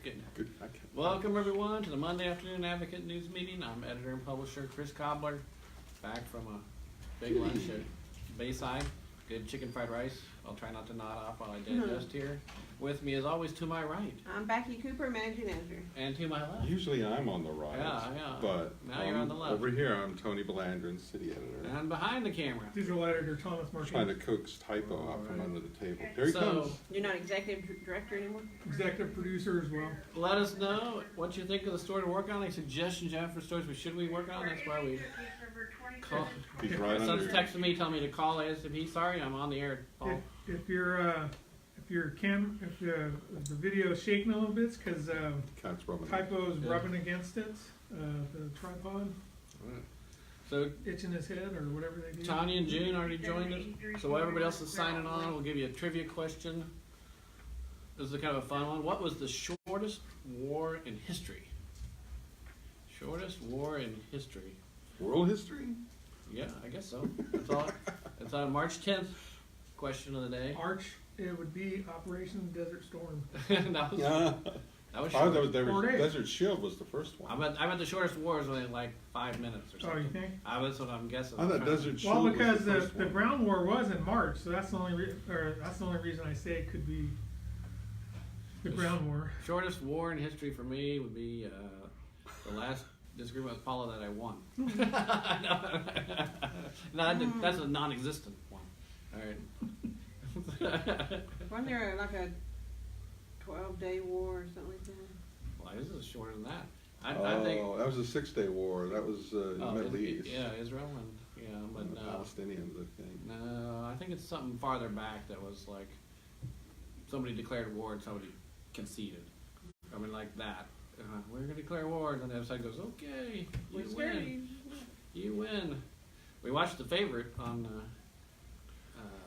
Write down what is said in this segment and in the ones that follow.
good. Good. Welcome everyone to the Monday Afternoon Advocate News Meeting. I'm editor and publisher Chris Cobbler, back from a big lunch at Bayside. Good chicken fried rice. I'll try not to nod off while I digest here. With me, as always, to my right. I'm Becky Cooper, managing editor. And to my left. Usually I'm on the right. Yeah. But now you're on the left. Over here, I'm Tony Belandrin, city editor. And behind the camera. Digital editor Thomas Martin. Trying to coax typo out from under the table. Here he comes. You're not executive director anymore? Executive producer as well. Let us know what you think of the story to work on. Any suggestions you have for stories we should work on? That's why we call. He's right My under. son's texting me telling me to call ASAP. Sorry, I'm on the air, Paul. If the video is shaking a little bit, it's because Cat's rubbing. typo's rubbing against it, the tripod, So itching his head or whatever they do. Tanya and June already joined us. So while everybody else is signing on, we'll give you a trivia question. This is kind of a fun one. What was the shortest war in history? Shortest war in history. World history? Yeah, I guess so. That's all. It's on March 10th. Question of the day. March, it would be Operation Desert Storm. that was Oh, short. that was 4 days. Desert Shield was the first one. I bet the shortest war is only like 5 minutes or something. Oh, you think? That's what I'm guessing. I thought Desert Shield Well, was because the first the one. ground war was in March, so that's the only reason I say it could be the ground war. Shortest war in history for me would be the last disagreement with Paula that I won. No, that's a non-existent one. All right. Wasn't there like a 12-day war or something like that? Well, this is shorter than that. I Oh, think. that was a 6-day war. That was in the Middle East. Yeah, Israel but And the Palestinians, I think. No, I think it's something farther back that was like somebody declared war and somebody conceded. I mean, like that. We're gonna declare war, and then the other side goes, "Okay, you win. You win." We watched The Favorite on.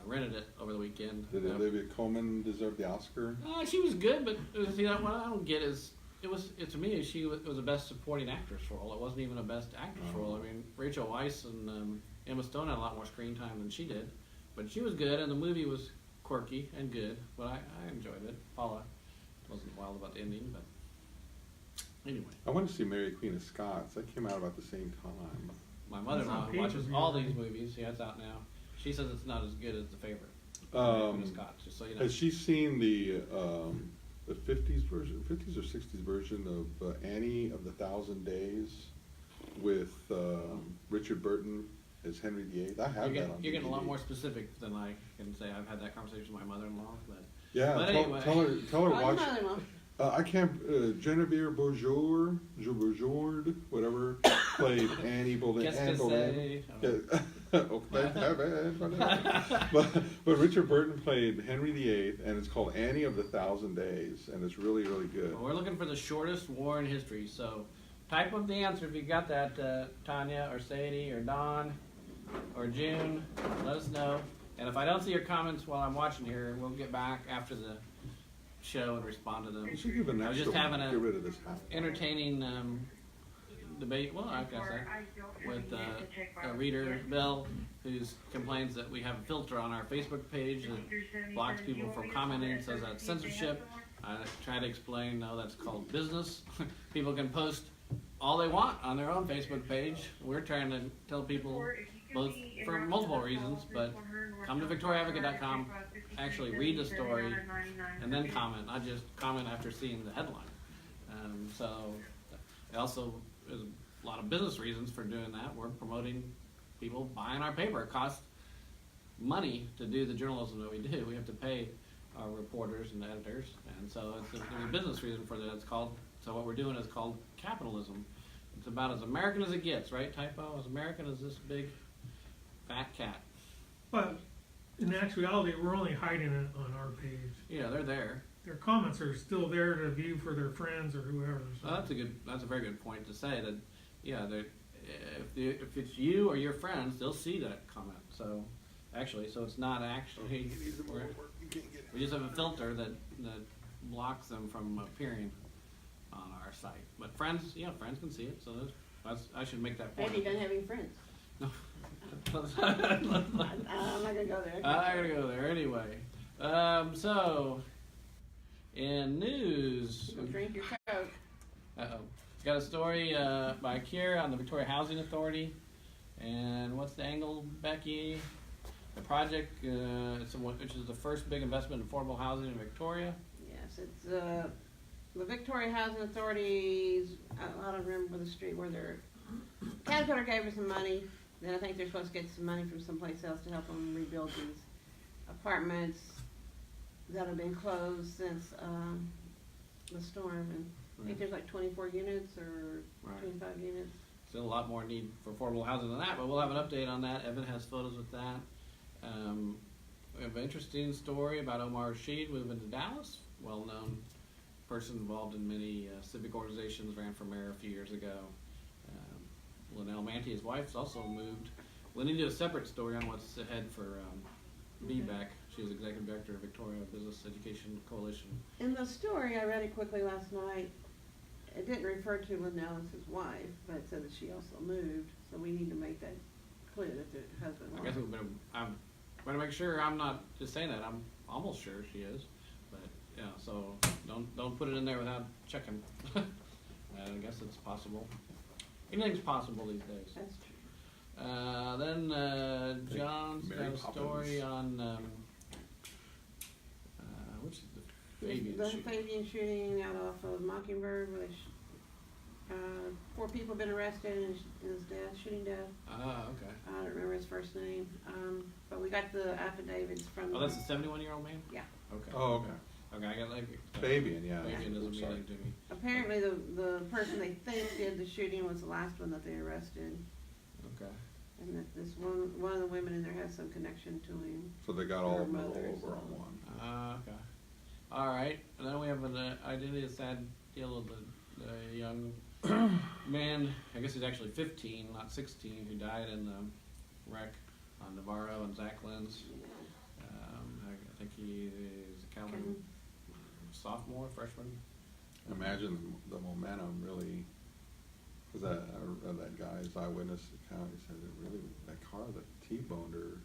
Rented it over the weekend. Did Olivia Colman deserve the Oscar? She was good, but see, what I don't get is it was to me it was a best supporting actress role. It wasn't even a best actress role. I mean, Rachel Weisz and Emma Stone had a lot more screen time than she did, but she was good, and the movie was quirky and good. But I enjoyed it. Paula wasn't wild about the ending, but anyway. I went to see Mary Queen of Scots. That came out about the same time. My mother-in-law That's on watches pay-per-view, all right? these movies. Yeah, it's out now. She says it's not as good as The Favorite. Scott, just so you know. Has she seen the 50s version, 50s or 60s version of Annie of the Thousand Days with Richard Burton as Henry VIII? I have that on You're getting a lot DVD. more specific than I can say. I've had that conversation with my mother-in-law, but Yeah, but anyway. tell her Oh, watch. your mother-in-law. I can't. Genevieve Bourgeois, whatever, played Annie Boleyn. Qu'est-ce Anne que Boleyn. c'est? but Richard Burton played Henry VIII, and it's called Annie of the Thousand Days, and it's really, really good. Well, we're looking for the shortest war in history, so type up the answer if you got that, Tanya or Sadie or Don or June. Let us know. And if I don't see your comments while I'm watching here, we'll get back after the show and respond to them. We should give an I was extra just having one. a Get rid of this half. entertaining debate. Well, I guess with a reader, Bill, who complains that we have a filter on our Facebook page that blocks people from commenting and says that's censorship. I try to explain, no, that's called business. People can post all they want on their own Facebook page. We're trying to tell people, both for multiple reasons, but come to victoriaadvocate.com, actually read the story, and then comment, not just comment after seeing the headline. So also there's a lot of business reasons for doing that. We're promoting people buying our paper. It costs money to do the journalism that we do. We have to pay our reporters and editors, and so there's a business reason for that. It's called, so what we're doing is called capitalism. It's about as American as it gets, right, Typo? As American as this big fat cat. But in actuality, we're only hiding it on our page. Yeah, they're there. Their comments are still there to view for their friends or whoever. So. That's a very good point to say that. Yeah, if it's you or your friends, they'll see that comment. So it's not actually. We just have a filter that blocks them from appearing on our site. But friends can see it. So I should make that point. Eddie doesn't have any friends. No. I'm not gonna go there. I'm gonna go there anyway. So in news, Drink your Uh-oh. Got a story by Kier on the Victoria Housing Authority. And what's the angle, Becky? The project, which is the first big investment in affordable housing in Victoria. Yes, it's the Victoria Housing Authority's, I don't remember the street where they're, Caterpillar gave her some money, then I think they're supposed to get some money from someplace else to help them rebuild these apartments that have been closed since the storm, and I think there's like 24 units or 25 units. Still a lot more need for affordable housing than that, but we'll have an update on that. Evan has photos with that. We have an interesting story about Omar Rashid moving to Dallas. Well-known person involved in many civic organizations, ran for mayor a few years ago. Linnell Manty, his wife's also moved. We'll need to do a separate story on what's ahead for BBEC. She's executive director of Victoria Business Education Coalition. In the story, I read it quickly last night. It didn't refer to Linnell as his wife, but it said that she also moved. So we need to make that clear that the husband. I guess I'm going to make sure I'm not just saying that. I'm almost sure she is, but yeah. So don't put it in there without checking. I guess it's possible. Anything's possible these days. That's true. Then John's got Mary a story on which is the Fabian The shooting. Fabian shooting out off of Mockingbird, where 4 people have been arrested in his death, shooting death. Ah, okay. I don't remember his first name, but we got the affidavits from. Oh, that's a 71-year-old man? Yeah. Okay. Oh, okay. Okay, I got like Fabian, yeah. Fabian doesn't mean Sorry. anything to me. Apparently, the person they think did the shooting was the last one that they arrested, Okay. and that this one of the women in there has some connection to him. So they got all of them Her all mother, over so. on one. Okay. All right. And then we have an identity of sad deal of the young man. I guess he's actually 15, not 16, who died in the wreck on Navarro and Zach Lynn's. I think he is a Calvin sophomore, freshman. Imagine the momentum really, because I read that guy's eyewitness account. He said it really, that car that T-boned her,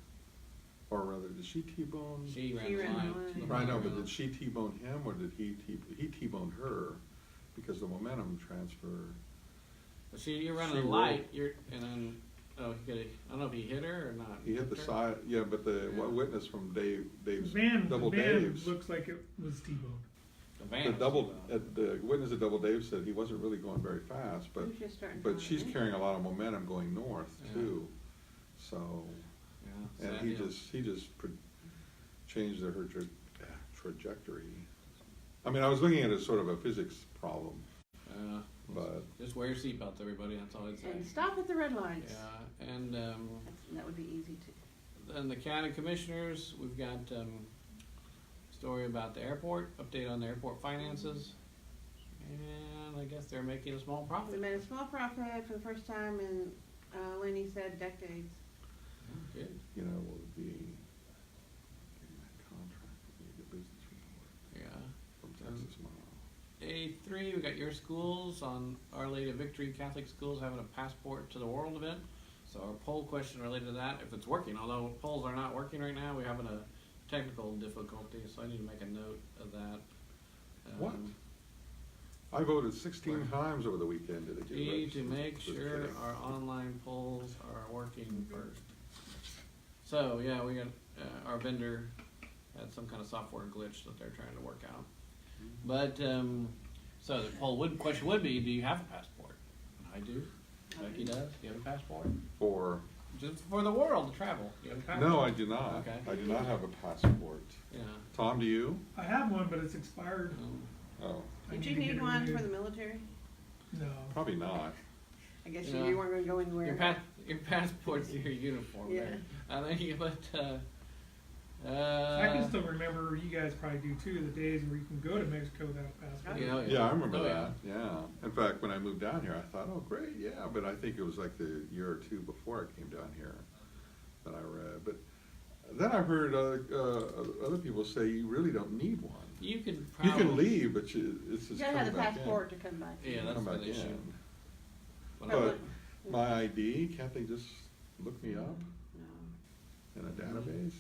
or rather, did she T-bone? She ran She the ran the line. line. Right, no, but did she T-bone him, or did he T-boned her? Because the momentum transfer. But you're running She the light. And then I don't know if he hit her or not. He hit the her? side, yeah, but the Yeah. witness from Dave's The Double van Dave's. looks like it was T-boned. The van. The was double, T-boned. the witness at Double Dave said he wasn't really going very fast, but, He was just starting but to she's run. carrying a lot of momentum going north Yeah. too. So, Yeah, and sad he deal. just changed her trajectory. I mean, I was looking at it as sort of a physics problem, but Just wear your seatbelts, everybody. That's all I'd say. And stop at the red lights. Yeah, and That would be easy too. then the county commissioners, we've got story about the airport, update on the airport finances, and I guess they're making a small We profit. made a small profit for the first time in, Lenny said, decades. Good. you know, what would be getting that contract would be a good business report Yeah. from Texas Mile. A3, we got your schools on Our Lady of Victory Catholic Schools having a Passport to the World event. So our poll question related to that, if it's working, although polls are not working right now, we're having a technical difficulty, so I need to make a note of that. What? I voted 16 times over the weekend. Did it get Need to registered? make Just sure kidding. our online polls are working first. So, yeah, we got, our vendor had some kind of software glitch that they're trying to work out. But, so the question would be, do you have a passport? I do. Becky does. Do you have a passport? For, Just for the world to travel. Do you have a passport? no, I do not. Okay. I do not have a passport. Yeah. Tom, do you? I have one, but it's expired. Oh, I Did need you to get need it one for renewed. the military? No. probably not. I guess Yeah. you weren't gonna go anywhere. Your passport's your uniform. Yeah. Right? I think, but, I can still remember, you guys probably do too, the days where you can go to Mexico without a passport. Yeah. Yeah, I remember Oh, that. Yeah. In fact, when I moved down here, I thought, oh, great, yeah. But I think it was like the year or two before I came down here that I read. But then I heard other people say you really don't need one. You can You probably. can leave, but it's You just gotta coming have a back passport to come back. Yeah, in. that's Come the back issue. in. When But my ID, can't they just look me up No. in a database?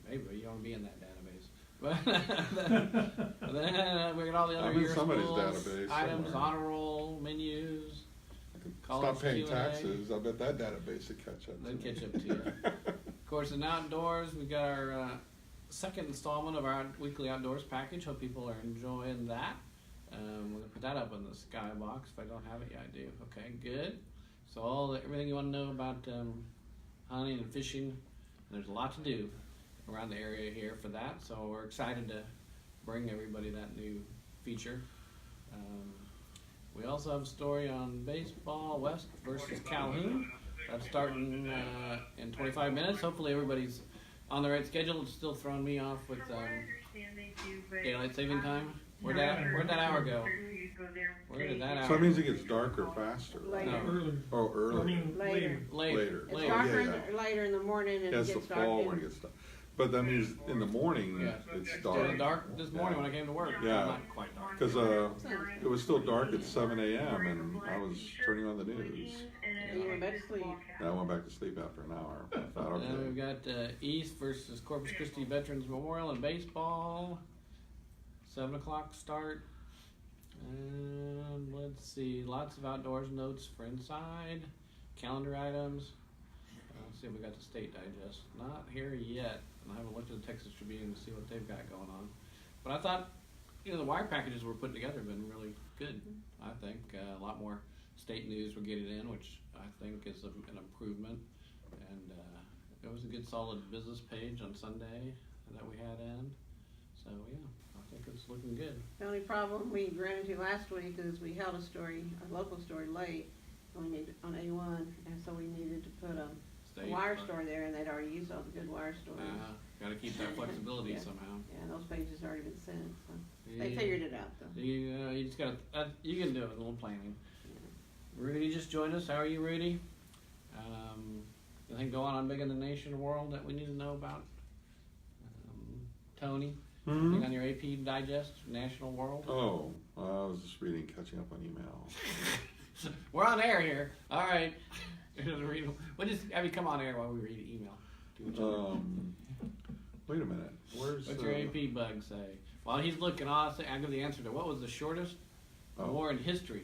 Maybe you want to be in that database. But then we got all the other I'm in year somebody's schools, database items, somewhere. honor roll, menus. College Stop paying Q&A. taxes, I bet that database would catch up to They'd me. catch up to you. Of course, in outdoors, we got our second installment of our weekly outdoors package. Hope people are enjoying that. We're gonna put that up in the skybox. If I don't have it yet, I do. Okay, good. So everything you want to know about hunting and fishing, there's a lot to do around the area here for that. So we're excited to bring everybody that new feature. We also have a story on baseball, West versus Calhoun. That's starting in 25 minutes. Hopefully everybody's on the right schedule. It's still throwing me off with daylight saving time. Where'd that hour go? Where did that hour? So that means it gets darker faster, right? Later. Earlier. Oh, I early. mean, Later. Later. It's Oh, darker yeah. later in the morning and Yeah, it it's the gets dark. fall when it gets dark. But that means in the morning, Yeah. it's It dark. was dark this morning when I came to work. Yeah. Not quite dark. Because it was still dark at 7 a.m. and I was turning on the news. And you went back to sleep. And I went back to sleep after an hour. I thought, And we've okay. got East versus Corpus Christi Veterans Memorial in baseball. 7 o'clock start. And let's see, lots of outdoors notes for inside. Calendar items. Let's see if we got the state digest. Not here yet. And I haven't looked at the Texas Tribune to see what they've got going on. But I thought, the wire packages we're putting together have been really good. I think a lot more state news we're getting in, which I think is an improvement. And it was a good solid business page on Sunday that we had in. So yeah, I think it's looking good. The only problem we ran into last week is we held a local story late, and we needed, on A1, and so we needed to put a State, wire story there, and they'd already used all the good wire stories. Got to keep that flexibility Yeah. somehow. Yeah, and those pages already been sent, so they Yeah. figured it out though. You just got to, you can do it with a little planning. Rudy just joined us. How are you, Rudy? Anything going on big in the nation or world that we need to know about? Tony, anything on your AP Digest, National World? Oh, I was just reading, catching up on email. We're on air here. All right. We'll just have you come on air while we read email. To each other. Wait a minute. Where's What's your AP bug say? While he's looking, I'll give the answer to what was the shortest war in history.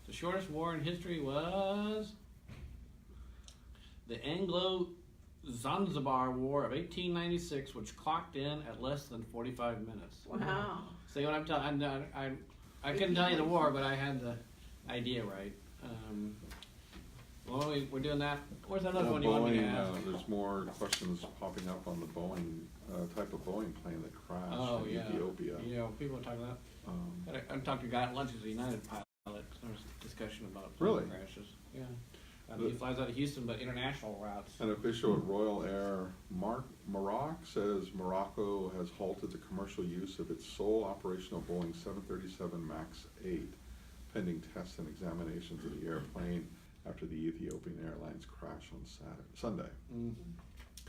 The shortest war in history was the Anglo-Zanzibar War of 1896, which clocked in at less than 45 minutes. Wow. See what I'm telling? I couldn't tell you the war, but I had the idea right. Well, we're doing that. Where's that other one you want me to ask? There's more questions popping up on the Boeing type of Boeing plane that crashed Oh, in yeah. Ethiopia. People are talking about that. I talked to a guy at lunch who's a United pilot. There was discussion about plane Really? crashes. Yeah. He flies out of Houston, but international routes. An official at Royal Air Maroc says Morocco has halted the commercial use of its sole operational Boeing 737 MAX 8 pending tests and examinations of the airplane after the Ethiopian Airlines crash on Sunday. Mm-hmm.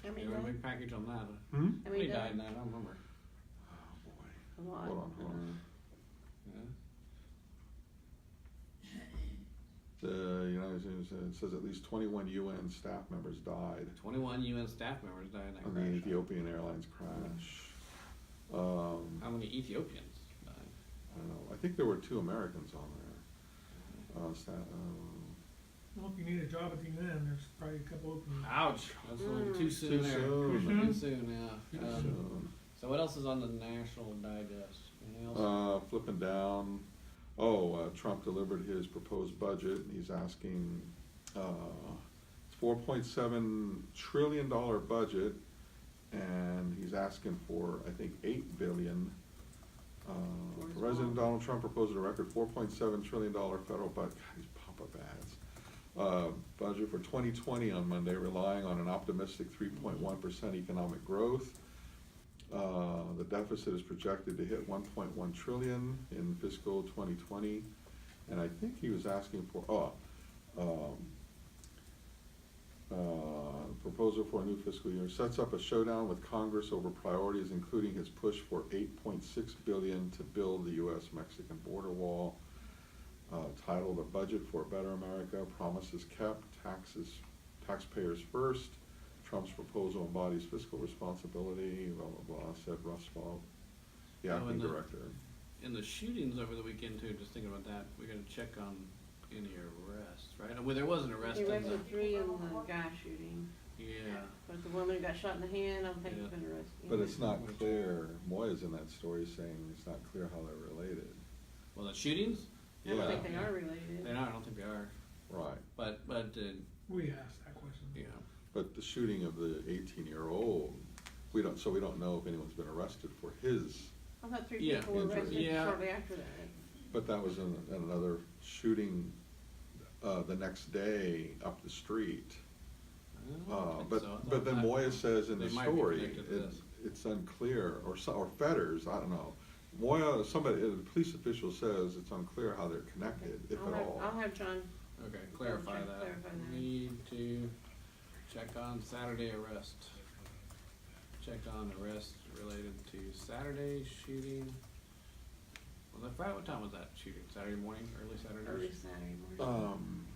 How many There was a died? big package on that. Hmm? How He many died died? in that, I don't remember. Oh boy. A lot. Hold on. Yeah. The United States says at least 21 UN staff members died 21 UN staff members died in that on the crash. Ethiopian Airlines crash. How many Ethiopians died? I don't know. I think there were 2 Americans on there. Well, if you need a job at the UN, there's probably a couple openings. Ouch, that's a little too soon Too there. soon. Too soon, yeah. So what else is on the National Digest? Anything else? Flipping down. Trump delivered his proposed budget. He's asking, it's $4.7 trillion budget, and he's asking for, I think, $8 billion. President Donald Trump proposed a record $4.7 trillion federal budget. God, these pop-up ads. Budget for 2020 on Monday, relying on an optimistic 3.1% economic growth. The deficit is projected to hit 1.1 trillion in fiscal 2020, and I think he was asking for proposal for a new fiscal year sets up a showdown with Congress over priorities, including his push for $8.6 billion to build the U.S.-Mexican border wall. Titled "A Budget for a Better America," promises kept, taxpayers first. Trump's proposal embodies fiscal responsibility, blah, blah, blah, said the Oh, acting and the- director. In the shootings over the weekend too, just thinking about that, we gotta check on any arrests, right? Well, there was an arrest He in the, arrested 3 in the guy shooting, yeah, but the woman who got shot in the hand, I don't think Yeah. has been arrested. But it's not clear, Moya's in that story saying it's not clear how they're related. well, the shootings, I don't Yeah. think they are related. they are, I don't think they are, Right, but, We asked that question. yeah. but the shooting of the 18-year-old, we don't know if anyone's been arrested for his, I thought 3 Yeah. people were arrested Yeah. shortly after that. but that was in another shooting, the next day up the street. I don't think so. I thought But then that- Moya says in they the might be story, connected to this. it's unclear, or Fetters, I don't know. Moya, somebody, the police official says it's unclear how they're connected, if at all. I'll have John, Okay, clarify check- that. clarify that. Need to check on Saturday arrest. Check on arrest related to Saturday shooting. Well, what time was that shooting? Saturday morning, early Saturday? early Saturday morning.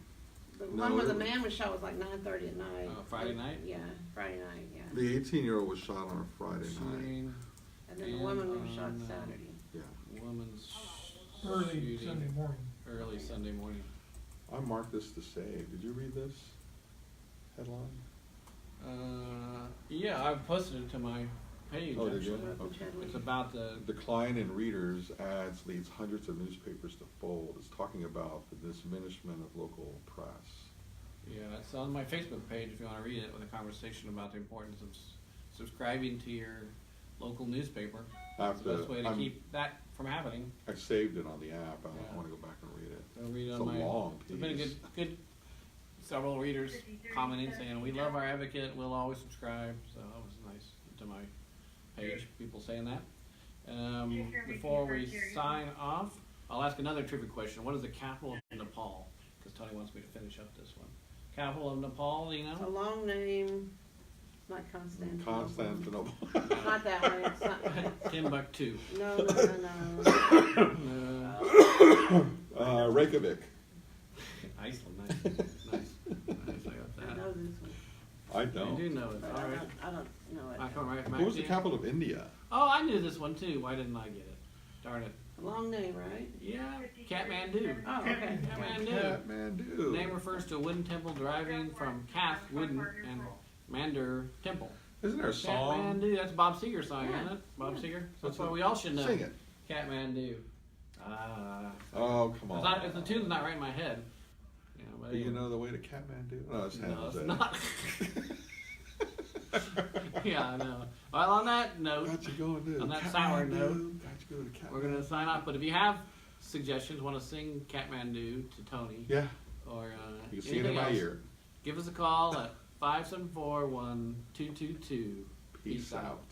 The no, one where it the was- man was shot was like 9:30 at night. Friday night? Yeah, Friday night, yeah. The 18-year-old was shot on a Friday night, Shooting, And then the and woman was shot on, Saturday. yeah. woman's Early shooting Sunday morning. early Sunday morning. I marked this to save, did you read this headline? Yeah, I've posted it to my page, Oh, did you? actually. Okay. It's about the, Decline in readers ads leads hundreds of newspapers to fold. It's talking about the diminishment of local press. yeah, it's on my Facebook page if you wanna read it, with a conversation about the importance of subscribing to your local newspaper. I It's have the best to- way to I'm- keep that from happening. I saved it on the app, I Yeah. wanna go back and read it. So read It's on a my, long there's been a piece. good, several readers commenting saying, we love our Advocate, we'll always subscribe, so that was nice to my page, people saying that. Before we sign off, I'll ask another trivia question. What is the capital of Nepal? Cause Tony wants me to finish up this one. Capital of Nepal, do you It's a know? long name, it's not Constantinople. Constantinople. Not that one, it's not, Timbuktu. no. Reykjavik. Iceland, nice, nice, I got I that. know this one, I I do don't. know it, but alright. I don't know it. I come right back What was to the you. capital of India? Oh, I knew this one too, why didn't I get it? Darn it. Long name, right? Yeah, Kathmandu. Oh, okay. Kathmandu. Kathmandu. Name refers to a wooden temple deriving from Kath, wooden, and Mandur, temple. Isn't there a song? Kathmandu, that's Bob Seger's song, Yeah. isn't it? Bob Seger? That's What's what it? we all should know. Sing it. Kathmandu. Oh, come It's on. not, the tune's not right in my head. Yeah, but Do you anyway. know the way to Kathmandu? No, it's San No, it's Jose. not. Yeah, I know. Well, on that note, Got you going to on that sour Kathmandu. note, Got you going to Kathmandu. we're gonna sign off, but if you have suggestions, wanna sing Kathmandu to Tony, Yeah, or, you can see it in anything my else, ear. give us a call at 574-1222. Peace out.